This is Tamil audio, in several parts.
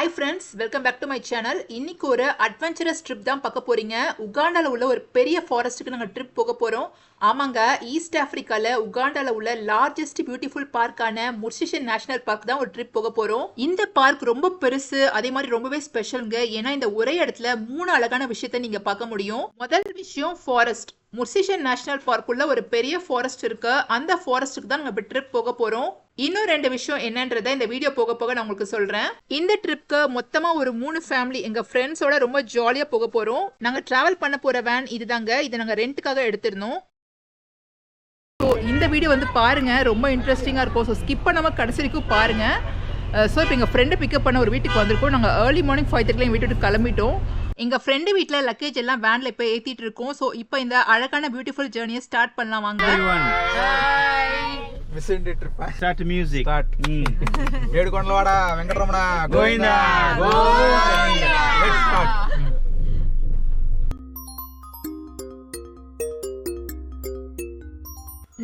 Hi friends, welcome back to my channel. இன்னைக்கு ஒரு அட்வென்ச்சரஸ் ட்ரிப் தான் பார்க்க போறீங்க. உகாண்டால உள்ள ஒரு பெரிய ஃபாரஸ்ட்டுக்கு நாங்கள் ட்ரிப் போக போகிறோம். ஆமாங்க, ஈஸ்ட் ஆப்பிரிக்கால உகாண்டால உள்ள லார்ஜஸ்ட் பியூட்டிஃபுல் பார்க்கான முர்சிஷன் நேஷனல் பார்க் தான் ஒரு ட்ரிப் போக போகிறோம். இந்த பார்க் ரொம்ப பெருசு, அதே மாதிரி ரொம்பவே ஸ்பெஷலுங்க. ஏன்னா இந்த ஒரே இடத்துல 3 அழகான விஷயத்தை நீங்க பார்க்க முடியும். முதல் விஷயம் ஃபாரஸ்ட். முர்சிஷன் நேஷனல் பார்க்குள்ள ஒரு பெரிய ஃபாரஸ்ட் இருக்கு. அந்த ஃபாரஸ்ட்டுக்கு தான் நாங்கள் ட்ரிப் போக போறோம். இன்னும் 2 விஷயம் என்னன்றதை இந்த வீடியோ போக போக நான் உங்களுக்கு சொல்றேன். இந்த ட்ரிப்க்கு மொத்தமா ஒரு 3 ஃபேமிலி எங்க ஃப்ரெண்ட்ஸோட ரொம்ப ஜாலியா போக போறோம். நாங்க டிராவல் பண்ண போற வேன் இதுதாங்க. இதை நாங்க ரெண்ட்டுக்காக எடுத்திருந்தோம். இந்த வீடியோ வந்து பாருங்க, ரொம்ப இன்ட்ரெஸ்டிங்கா இருக்கும். ஸோ ஸ்கிப் பண்ணாம கடைசி வரைக்கும் பாருங்க. ஸோ இப்போ எங்கள் ஃப்ரெண்டை பிக்கப் பண்ண ஒரு வீட்டுக்கு வந்திருக்கோம். நாங்கள் ஏர்லி மார்னிங் 5:30 எங்கள் வீட்டுக்கு கிளம்பிட்டோம். எங்கள் ஃப்ரெண்டு வீட்டில் லக்கேஜ் எல்லாம் வேனில் இப்போ ஏற்றிட்டு இருக்கோம். ஸோ இப்போ இந்த அழகான பியூட்டிஃபுல் ஜேர்னியை ஸ்டார்ட் பண்ணலாம் வாங்க. Start music. Edukondalavada Venkataramana Govinda Govinda. Let's start.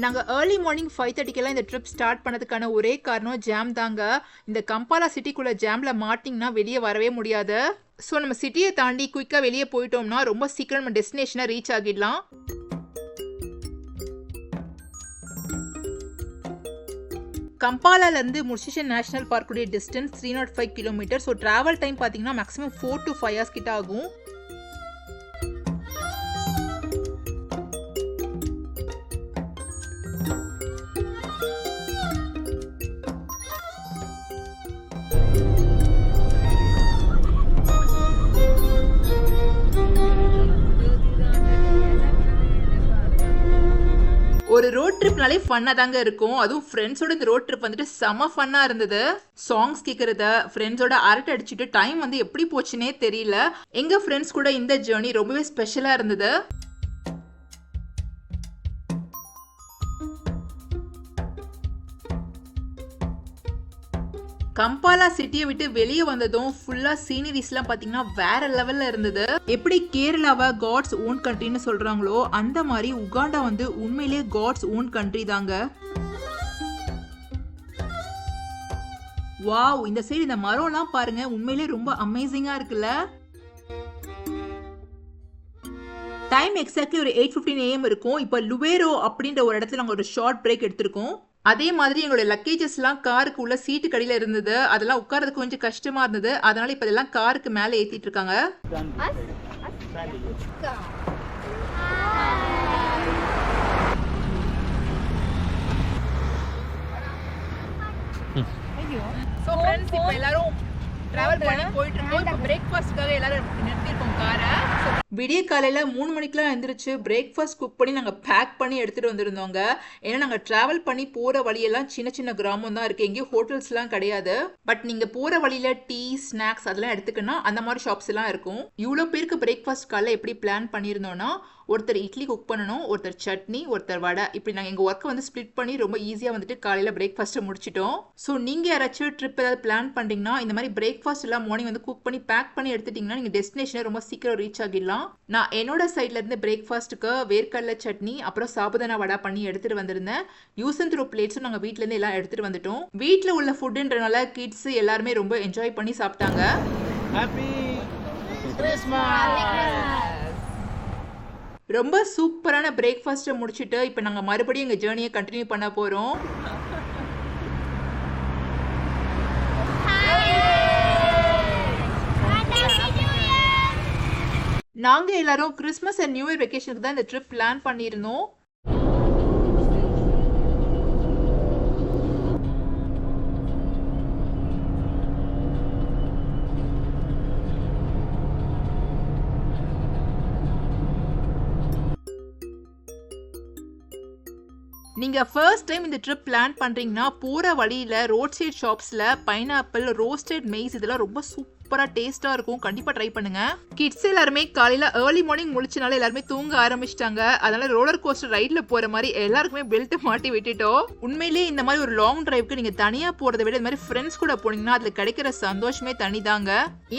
நாங்கள் ஏர்லி மார்னிங் 5:30 இந்த ட்ரிப் ஸ்டார்ட் பண்ணதுக்கான ஒரே காரணம் ஜாம் தாங்க. இந்த கம்பாலா சிட்டிக்குள்ள ஜாமில் மாட்டிங்கன்னா வெளியே வரவே முடியாது. ஸோ நம்ம சிட்டியை தாண்டி குயிக்காக வெளியே போயிட்டோம்னா ரொம்ப சீக்கிரம் நம்ம டெஸ்டினேஷனை ரீச் ஆகிடலாம். கம்பாலாலேருந்து முர்சிஷன் நேஷனல் பார்க்குடைய distance 305 kilometre. So travel time பார்த்தீங்கன்னா மேக்ஸிமம் 4 to 5 hours கிட்ட ஆகும். ஒரு ரோட் ட்ரிப்னாலே ஃபன்னாக தாங்க இருக்கும். அதுவும் ஃப்ரெண்ட்ஸோட இந்த ரோட் ட்ரிப் வந்துட்டு செம ஃபன்னாக இருந்தது. சாங்ஸ் கேட்குறத, ஃப்ரெண்ட்ஸோட அரட்டை அடிச்சுட்டு டைம் வந்து எப்படி போச்சுன்னே தெரியல. எங்கள் ஃப்ரெண்ட்ஸ் கூட இந்த ஜேர்னி ரொம்பவே ஸ்பெஷலாக இருந்தது. கம்பாலா சிட்டியை விட்டு வெளியே வந்ததும் ஃபுல்லா சீனரிஸ்லாம் பார்த்தீங்கன்னா வேற லெவல்ல இருந்தது. எப்படி கேரளாவை காட்ஸ் ஓன் கண்ட்ரின்னு சொல்றாங்களோ அந்த மாதிரி உகாண்டா வந்து உண்மையிலேயே காட்ஸ் ஓன் கண்ட்ரி தாங்க. வாவ், இந்த சைடு இந்த மரம்லாம் பாருங்க, உண்மையிலேயே ரொம்ப அமேசிங்கா இருக்குல்ல. டைம் எக்ஸாக்ட்லி ஒரு 8:15 AM இருக்கும். இப்போ லுவேரோ அப்படின்ற ஒரு இடத்துல நாங்கள் ஒரு ஷார்ட் பிரேக் எடுத்திருக்கோம். அதே மாதிரி எங்களோட லக்கேஜஸ்லாம் காருக்கு உள்ள சீட்டு கடியில் இருந்தது. அதெல்லாம் உட்காரதுக்கு கொஞ்சம் கஷ்டமா இருந்தது. அதனால இப்போ இதெல்லாம் காருக்கு மேலே ஏற்றிட்டு இருக்காங்க. ஸோ ஃப்ரெண்ட்ஸ், இப்போ எல்லாரும் டிராவல் பண்ணி போயிட்டு இருக்கோம். இப்போ பிரேக்ஃபாஸ்ட்டுக்காக எல்லாரும் நிறுத்திருக்கோம் காரை. விடிய காலையில் 3 மணிக்கெலாம் எழுந்திரிச்சு பிரேக்ஃபாஸ்ட் குக் பண்ணி நாங்கள் பேக் பண்ணி எடுத்துகிட்டு வந்திருந்தோங்க. ஏன்னா நாங்கள் ட்ராவல் பண்ணி போகிற வழியெல்லாம் சின்ன சின்ன கிராமம் தான் இருக்குது, எங்கேயும் ஹோட்டல்ஸ்லாம் கிடையாது. பட் நீங்கள் போகிற வழியில் டீ, ஸ்நாக்ஸ் அதெல்லாம் எடுத்துக்கணும், அந்த மாதிரி ஷாப்ஸ் எல்லாம் இருக்கும். இவ்வளோ பேருக்கு பிரேக்ஃபாஸ்ட் காலையில் எப்படி பிளான் பண்ணியிருந்தோன்னா, ஒருத்தர் இட்லி குக் பண்ணணும், ஒருத்தர் சட்னி, ஒருத்தர் வடை. இப்படி நாங்கள் எங்கள் ஒர்க்கை வந்து ஸ்ப்ளிட் பண்ணி ரொம்ப ஈஸியாக வந்துட்டு காலையில் பிரேக்ஃபாஸ்ட்டை முடிச்சிட்டோம். ஸோ நீங்கள் யாராச்சும் ட்ரிப் ஏதாவது பிளான் பண்ணிட்டீங்கன்னா இந்த மாதிரி பிரேக்ஃபாஸ்ட் எல்லாம் மார்னிங் வந்து குக் பண்ணி பேக் பண்ணி எடுத்துட்டிங்கன்னா நீங்கள் டெஸ்டினேஷனை ரொம்ப சீக்கிரம் ரீச் ஆகிடலாம். நான் என்னோட சைட்ல இருந்து பிரேக்ஃபாஸ்ட்டுக்கு வேர்க்கடலை சட்னி அப்புறம் சாபுதானா வடை பண்ணி எடுத்துட்டு வந்திருந்தேன். யூஸ் அண்ட் த்ரோ பிளேட்ஸும் நாங்கள் வீட்ல இருந்து எல்லாம் எடுத்துட்டு வந்துட்டோம். வீட்டில் உள்ள ஃபுட்டுன்றனால கிட்ஸ் எல்லாருமே ரொம்ப என்ஜாய் பண்ணி சாப்பிட்டாங்க. ரொம்ப சூப்பரான பிரேக்ஃபாஸ்ட்டை முடிச்சுட்டு இப்போ நாங்கள் மறுபடியும் எங்கள் ஜேர்னியை கண்டினியூ பண்ண போகிறோம். நாங்கள் எல்லாரும் கிறிஸ்மஸ் அண்ட் நியூ இயர் வெக்கேஷனுக்கு தான் இந்த ட்ரிப் பிளான் பண்ணியிருந்தோம். நீங்கள் ஃபர்ஸ்ட் டைம் இந்த ட்ரிப் பிளான் பண்ணுறீங்கன்னா போகிற வழியில் ரோட் சைட் ஷாப்ஸில் பைனாப்பிள், ரோஸ்டட் மெய்ஸ் இதெல்லாம் ரொம்ப சூப்பராக டேஸ்ட்டாக இருக்கும். கண்டிப்பாக ட்ரை பண்ணுங்கள். கிட்ஸ் எல்லாருமே காலையில் ஏர்லி மார்னிங் முடிச்சனால எல்லாருமே தூங்க ஆரம்பிச்சிட்டாங்க. அதனால ரோலர் கோஸ்டர் ரைடில் போகிற மாதிரி எல்லாருக்குமே பெல்ட் மாட்டி விட்டுட்டோம். உண்மையிலேயே இந்த மாதிரி ஒரு லாங் டிரைவுக்கு நீங்கள் தனியாக போகிறத விட இந்த மாதிரி ஃப்ரெண்ட்ஸ் கூட போனீங்கன்னா அதில் கிடைக்கிற சந்தோஷமே தனி தாங்க.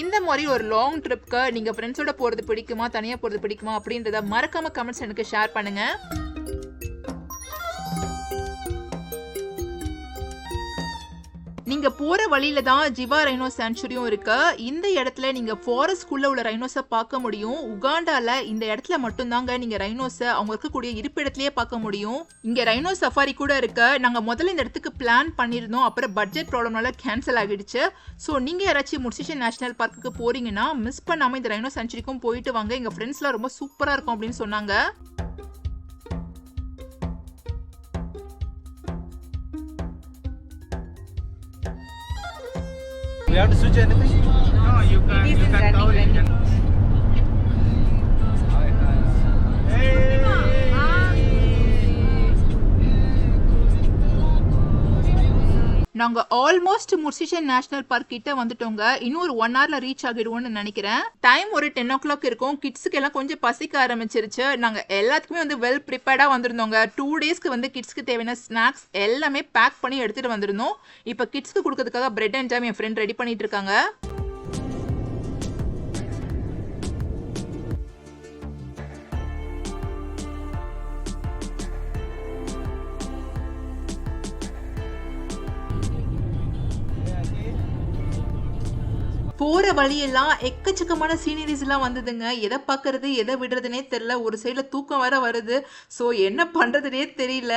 இந்த மாதிரி ஒரு லாங் ட்ரிப்க்கு நீங்கள் ஃப்ரெண்ட்ஸோட போகிறது பிடிக்குமா, தனியாக போகிறது பிடிக்குமா அப்படின்றத மறக்காம கமெண்ட்ஸ் எனக்கு ஷேர் பண்ணுங்கள். நீங்க போற வழியில தான் ஜிவா ரைனோ சாங்சுரியும் இருக்கு. இந்த இடத்துல நீங்க ஃபாரஸ்ட்குள்ள உள்ள ரைனோஸை பார்க்க முடியும். உகாண்டால இந்த இடத்துல மட்டும்தாங்க நீங்க ரைனோஸை அவங்க இருக்கக்கூடிய இருப்பிடத்திலேயே பார்க்க முடியும். இங்க ரைனோ சஃபாரி கூட இருக்கு. நாங்க முதல்ல இந்த இடத்துக்கு பிளான் பண்ணிருந்தோம், அப்புறம் பட்ஜெட் ப்ராப்ளம்னால கேன்சல் ஆகிடுச்சு. ஸோ நீங்க யாராச்சும் முர்சிஷன் நேஷனல் பார்க்குக்கு போறீங்கன்னா மிஸ் பண்ணாம இந்த ரைனோ சாங்சுரிக்கும் போயிட்டு வாங்க. எங்க ஃப்ரெண்ட்ஸ்லாம் ரொம்ப சூப்பரா இருக்கும் அப்படின்னு சொன்னாங்க. We have to switch anything? No, you can cover it. நாங்க ஆல்மோஸ்ட் முர்சிஷன் நேஷனல் பார்க் கிட்ட வந்துட்டோங்க. இன்னும் ஒரு 1 hourல ரீச் ஆகிடுவோம்னு நினைக்கிறேன். டைம் ஒரு 10 o'clock இருக்கும். கிட்ஸுக்கு எல்லாம் கொஞ்சம் பசிக்க ஆரம்பிச்சிருச்சு. நாங்க எல்லாத்துக்குமே வந்து வெல் ப்ரிப்பேர்டா வந்திருந்தோங்க. 2 daysக்கு வந்து கிட்ஸ்க்கு தேவையான ஸ்நாக்ஸ் எல்லாமே பேக் பண்ணி எடுத்துட்டு வந்திருந்தோம். இப்போ கிட்ஸ்க்கு கொடுக்கறதுக்காக bread and jam N friend ready பண்ணிட்டு இருக்காங்க. போற வழியெல்லாம் எக்கச்சக்கமான சீனரிஸ் எல்லாம் வந்ததுங்க. எதை பார்க்கறது எதை விடுறதுனே தெரியல. ஒரு சைடுல தூக்கம் வேற வருது. ஸோ என்ன பண்றதுனே தெரியல.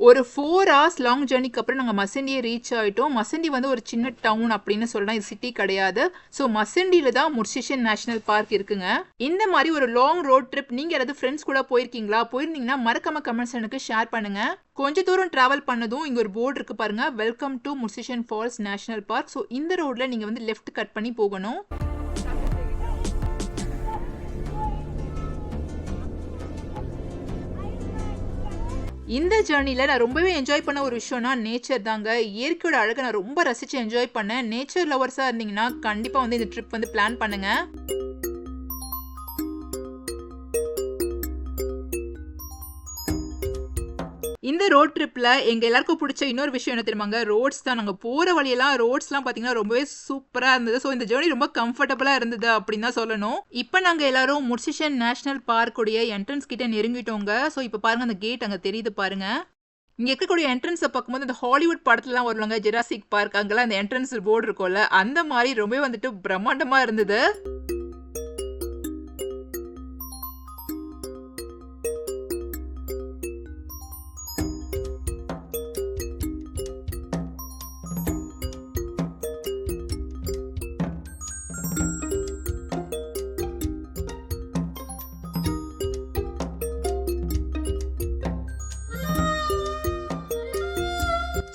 ஒரு 4 hours லாங் ஜேர்னிக்கு அப்புறம் நாங்கள் மசண்டியை ரீச் ஆகிட்டோம். மசண்டி வந்து ஒரு சின்ன டவுன் அப்படின்னு சொல்லலாம், இது சிட்டி கிடையாது. ஸோ மசண்டியில தான் முர்சிஷன் நேஷனல் பார்க் இருக்குங்க. இந்த மாதிரி ஒரு லாங் ரோட் ட்ரிப் நீங்கள் யாராவது ஃப்ரெண்ட்ஸ் கூட போயிருக்கீங்களா? போயிருந்தீங்கன்னா மறக்காம கமெண்ட்ஸ் எனக்கு ஷேர் பண்ணுங்க. கொஞ்ச தூரம் டிராவல் பண்ணதும் இங்கே ஒரு போர்டு இருக்கு பாருங்க, welcome to Murchison Falls national park. So இந்த ரோட்ல நீங்கள் வந்து லெஃப்ட் கட் பண்ணி போகணும். இந்த ஜேர்னியில் நான் ரொம்பவே என்ஜாய் பண்ண ஒரு விஷயம்னா நேச்சர் தாங்க. இயற்கையோட அழகை நான் ரொம்ப ரசித்து என்ஜாய் பண்ணேன். நேச்சர் லவர்ஸாக இருந்தீங்கன்னா கண்டிப்பாக வந்து இந்த ட்ரிப் வந்து பிளான் பண்ணுங்க. இந்த ரோட் ட்ரிப்பில் எங்கள் எல்லாருக்கும் பிடிச்ச இன்னொரு விஷயம் என்ன தெரியுமாங்க? ரோட்ஸ் தான். நாங்கள் போகிற வழியெல்லாம் ரோட்ஸ்லாம் பார்த்தீங்கன்னா ரொம்பவே சூப்பராக இருந்தது. ஸோ இந்த ஜேர்னி ரொம்ப கம்ஃபர்டபுளாக இருந்தது அப்படின்னு தான் சொல்லணும். இப்போ நாங்கள் எல்லாரும் முர்சிஷன் நேஷனல் பார்க்குடைய என்ட்ரன்ஸ் கிட்ட நெருங்கிட்டோங்க. ஸோ இப்போ பாருங்கள், அந்த கேட் அங்கே தெரியுது பாருங்க. இங்கே இருக்கக்கூடிய என்ட்ரன்ஸை பார்க்கும்போது இந்த ஹாலிவுட் படத்துலலாம் வருவாங்க, ஜெராசிக் பார்க், அங்கெல்லாம் அந்த என்ட்ரன்ஸ் போர்டு இருக்கும்ல, அந்த மாதிரி ரொம்பவே வந்துட்டு பிரம்மாண்டமாக இருந்தது.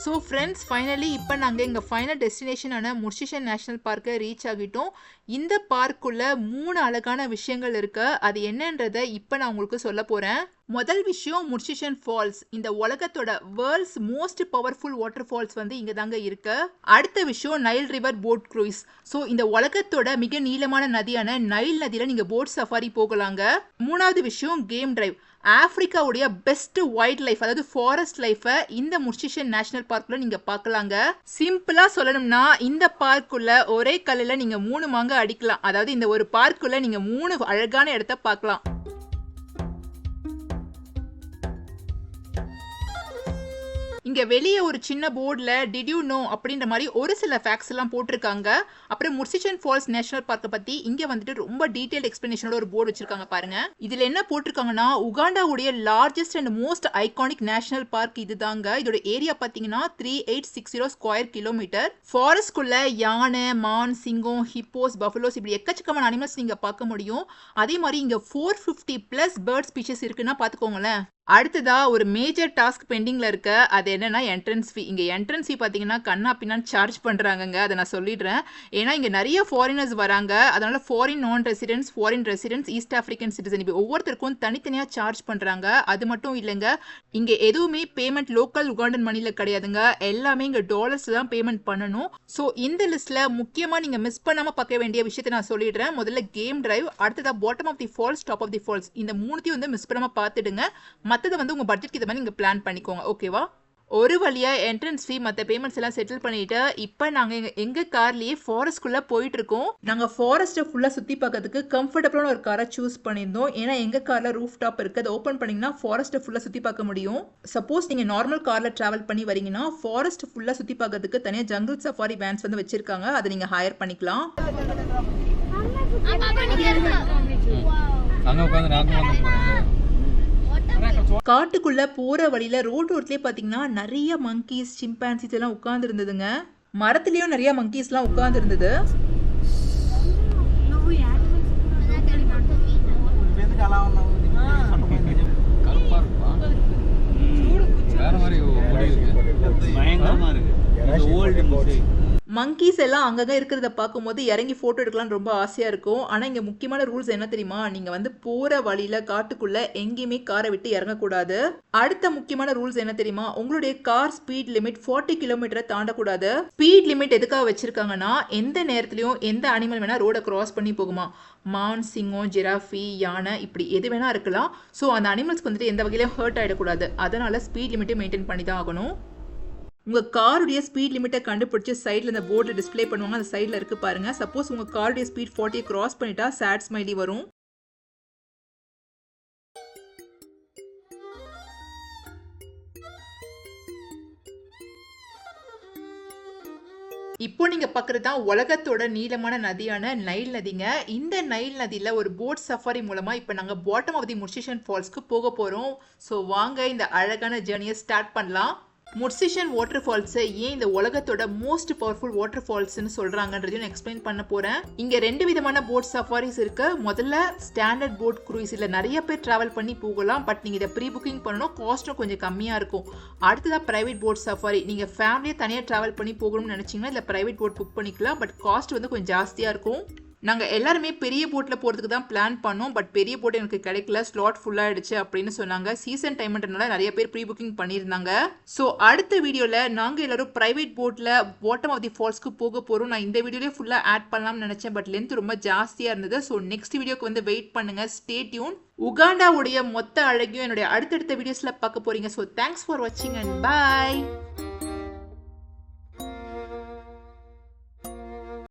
ஸோ ஃப்ரெண்ட்ஸ், ஃபைனலி இப்போ நாங்கள் எங்கள் ஃபைனல் டெஸ்டினேஷனான முர்சிஷன் நேஷனல் பார்க்கை ரீச் ஆகிட்டோம். இந்த பார்க்குள்ள 3 அழகான விஷயங்கள் இருக்கு. அது என்னன்றதை இப்போ நான் உங்களுக்கு சொல்ல போகிறேன். முதல் விஷயம் முர்சிஷன் ஃபால்ஸ். இந்த உலகத்தோட world's most powerful water falls வந்து இங்கே தாங்க இருக்கு. அடுத்த விஷயம் Nile river boat cruise. So இந்த உலகத்தோட மிக நீளமான நதியான நைல் நதியில் நீங்கள் போட் சஃபாரி போகலாங்க. மூணாவது விஷயம் கேம் டிரைவ். ஆப்பிரிக்காவுடைய பெஸ்ட் வைல்ட் லைஃப், அதாவது ஃபாரஸ்ட் லைஃபை இந்த முர்சிஷன் நேஷனல் பார்க்குள்ள நீங்கள் பார்க்கலாங்க. சிம்பிளாக சொல்லணும்னா இந்த பார்க்குள்ள ஒரே கல்லில் நீங்கள் 3 மாங்க அடிக்கலாம். அதாவது இந்த ஒரு பார்க்குள்ள நீங்கள் 3 அழகான இடத்த பார்க்கலாம். இங்கே வெளியே ஒரு சின்ன போர்டில் டிட் யூ நோ அப்படின்ற மாதிரி ஒரு சில ஃபேக்ட்ஸ் எல்லாம் போட்டிருக்காங்க. அப்புறம் முர்சிஷன் ஃபால்ஸ் நேஷனல் பார்க்கை பற்றி இங்கே வந்துட்டு ரொம்ப டீட்டெயில் எக்ஸ்பிளனேஷனோட ஒரு போர்டு வச்சிருக்காங்க பாருங்க. இதில் என்ன போட்டிருக்காங்கன்னா, உகாண்டாவுடைய largest and most iconic national park இது தாங்க. இதோட ஏரியா பார்த்தீங்கன்னா 3860 ஸ்கொயர் கிலோமீட்டர். ஃபாரஸ்ட்குள்ள யானை, மான், சிங்கம், ஹிப்போஸ், பஃபலோஸ் இப்படி எக்கச்சக்கமான அனிமல்ஸ் நீங்கள் பார்க்க முடியும். அதே மாதிரி இங்கே 450+ பேர்ட் ஸ்பீஷஸ் இருக்குன்னா பார்த்துக்கோங்களேன். அடுத்ததா ஒரு மேஜர் டாஸ்க் பெண்டிங்ல இருக்கு. அது என்னன்னா என்ட்ரன்ஸ் ஃபீ. இங்க என்ட்ரன்ஸ் ஃபீ பாத்தீங்கன்னா கண்ணா பின்னான்னு சார்ஜ் பண்றாங்க. அதை நான் சொல்லிடுறேன். ஏன்னா இங்க நிறைய ஃபாரினர்ஸ் வராங்க. அதனால foreign non residents, foreign residents, east African citizen இப்படி ஒவ்வொருத்தருக்கும் தனித்தனியா சார்ஜ் பண்றாங்க. அது மட்டும் இல்லைங்க, இங்க எதுவுமே பேமெண்ட் லோக்கல் உகாண்டன் மணில கிடையாதுங்க. எல்லாமே இங்க டாலர்ஸ் தான் பேமெண்ட் பண்ணணும். ஸோ இந்த லிஸ்ட்ல முக்கியமா நீங்க மிஸ் பண்ணாம பார்க்க வேண்டிய விஷயத்தை நான் சொல்லிடுறேன். முதல்ல கேம் டிரைவ், அடுத்ததா bottom of the falls, top of the falls. இந்த 3த்தையும் வந்து மிஸ் பண்ணாம பார்த்துடுங்க. மற்றது வந்து உங்க பட்ஜெட்க்கு இதை மாதிரி நீங்க பிளான் பண்ணிக்கோங்க. ஓகேவா? ஒரு வழியா என்ட்ரன்ஸ் ஃபீ மற்ற பேமெண்ட்ஸ் எல்லாம் செட்டில் பண்ணிட்டு இப்போ நாங்கள் எங்கள் கார்லேயே ஃபாரஸ்ட்குள்ளே போயிட்டு இருக்கோம். நாங்கள் ஃபாரஸ்ட்டை ஃபுல்லாக சுற்றி பார்க்கறதுக்கு கம்ஃபர்டபுளான ஒரு காரை சூஸ் பண்ணியிருந்தோம். ஏன்னா எங்கள் காரில் ரூஃப் டாப் இருக்குது, அதை ஓப்பன் பண்ணிங்கன்னா ஃபாரஸ்ட்டை ஃபுல்லாக சுற்றி பார்க்க முடியும். சப்போஸ் நீங்கள் நார்மல் காரில் ட்ராவல் பண்ணி வரீங்கன்னா ஃபாரஸ்ட் ஃபுல்லாக சுற்றி பார்க்கறதுக்கு தனியாக ஜங்கிள் சஃபாரி வேன்ஸ் வந்து வச்சுருக்காங்க, அதை நீங்கள் ஹையர் பண்ணிக்கலாம். காட்டுக்குள்ள போற வழியில ரோட்லயே பாத்தீங்கன்னா நிறைய மங்கீஸ், சிம்பான்சிஸ் எல்லாம் உட்கார்ந்து இருந்ததுங்க. மரத்திலயும் நிறைய மங்கீஸ் எல்லாம் உட்கார்ந்து இருந்தது. மங்கீஸ் எல்லாம் அங்கங்க இருக்கிறத பார்க்கும்போது இறங்கி போட்டோ எடுக்கலாம் ரொம்ப ஆசையா இருக்கும். ஆனா இங்க முக்கியமான ரூல்ஸ் என்ன தெரியுமா, நீங்க வந்து போற வழியில காட்டுக்குள்ள எங்கேயுமே காரை விட்டு இறங்கக்கூடாது. அடுத்த முக்கியமான ரூல்ஸ் என்ன தெரியுமா, உங்களுடைய கார் ஸ்பீட் லிமிட் 40 கிலோமீட்டரை தாண்டக்கூடாது. ஸ்பீட் லிமிட் எதுக்காக வச்சிருக்காங்கன்னா, எந்த நேரத்திலயும் எந்த அனிமல் வேணா ரோட கிராஸ் பண்ணி போகுமா. மான், சிங்கம், ஜிராஃபி, யானை இப்படி எது வேணா இருக்கலாம். ஸோ அந்த அனிமல்ஸ்க்கு வந்துட்டு எந்த வகையிலும் ஹர்ட் ஆகிடக்கூடாது. அதனால ஸ்பீட் லிமிட்டை மெயின்டைன் பண்ணி தான் ஆகணும். உங்கள் காருடைய ஸ்பீட் லிமிட்டை கண்டுபிடிச்சி சைடில் இந்த போர்டில் டிஸ்பிளே பண்ணுவாங்க, அந்த சைடில் இருக்கு பாருங்க. சப்போஸ் உங்கள் காருடைய ஸ்பீட் 40 கிராஸ் பண்ணிட்டா சேட் ஸ்மைலி வரும். இப்போ நீங்க பார்க்குறது தான் உலகத்தோட நீளமான நதியான நைல் நதிங்க. இந்த நைல் நதியில் ஒரு போட் சஃபாரி மூலமா இப்போ நாங்கள் பாட்டம் ஆஃப் தி முர்சிஷன் ஃபால்ஸ்க்கு போக போகிறோம். ஸோ வாங்க இந்த அழகான ஜேர்னியை ஸ்டார்ட் பண்ணலாம். முர்சிஷன் வாட்டர் ஃபால்ஸை ஏன் இந்த உலகத்தோட மோஸ்ட் பவர்ஃபுல் வாட்டர் ஃபால்ஸ்னு சொல்றாங்கன்றதையும் நான் எக்ஸ்பிளைன் பண்ண போறேன். இங்க 2 விதமான போட் சஃபாரிஸ் இருக்கு. முதல்ல ஸ்டாண்டர்ட் போட் க்ரூஸ், இல்ல நிறைய பேர் டிராவல் பண்ணி போகலாம். பட் நீங்க இதை ப்ரீ புக்கிங் பண்ணணும், காஸ்ட்டும் கொஞ்சம் கம்மியா இருக்கும். அடுத்ததா பிரைவேட் போட் சஃபாரி, நீங்க ஃபேமிலியை தனியாக டிராவல் பண்ணி போகணும்னு நினைச்சீங்கன்னா இல்ல பிரைவேட் போட் புக் பண்ணிக்கலாம். பட் காஸ்ட் வந்து கொஞ்சம் ஜாஸ்தியா இருக்கும். நாங்கள் எல்லாருமே பெரிய போட்டில் போகிறதுக்கு தான் பிளான் பண்ணோம். பட் பெரிய போட் எனக்கு கிடைக்கல, ஸ்லாட் ஃபுல்லாகிடுச்சு அப்படின்னு சொன்னாங்க. சீசன் டைம்ன்றனால நிறைய பேர் ப்ரீ புக்கிங் பண்ணியிருந்தாங்க. ஸோ அடுத்த வீடியோவில் நாங்கள் எல்லாரும் ப்ரைவேட் போட்டில் பாட்டம் ஆஃப் தி ஃபால்ஸ்க்கு போக போகிறோம். நான் இந்த வீடியோலேயே ஃபுல்லாக ஆட் பண்ணலாம்னு நினச்சேன், பட் லென்த் ரொம்ப ஜாஸ்தியாக இருந்தது. ஸோ நெக்ஸ்ட் வீடியோக்கு வந்து வெயிட் பண்ணுங்கள், ஸ்டே டியூன். உகாண்டாவுடைய மொத்த அழகையும் என்னுடைய அடுத்தடுத்த வீடியோஸில் பார்க்க போகிறீங்க. ஸோ தேங்க்ஸ் ஃபார் வாட்சிங் அண்ட் பாய்.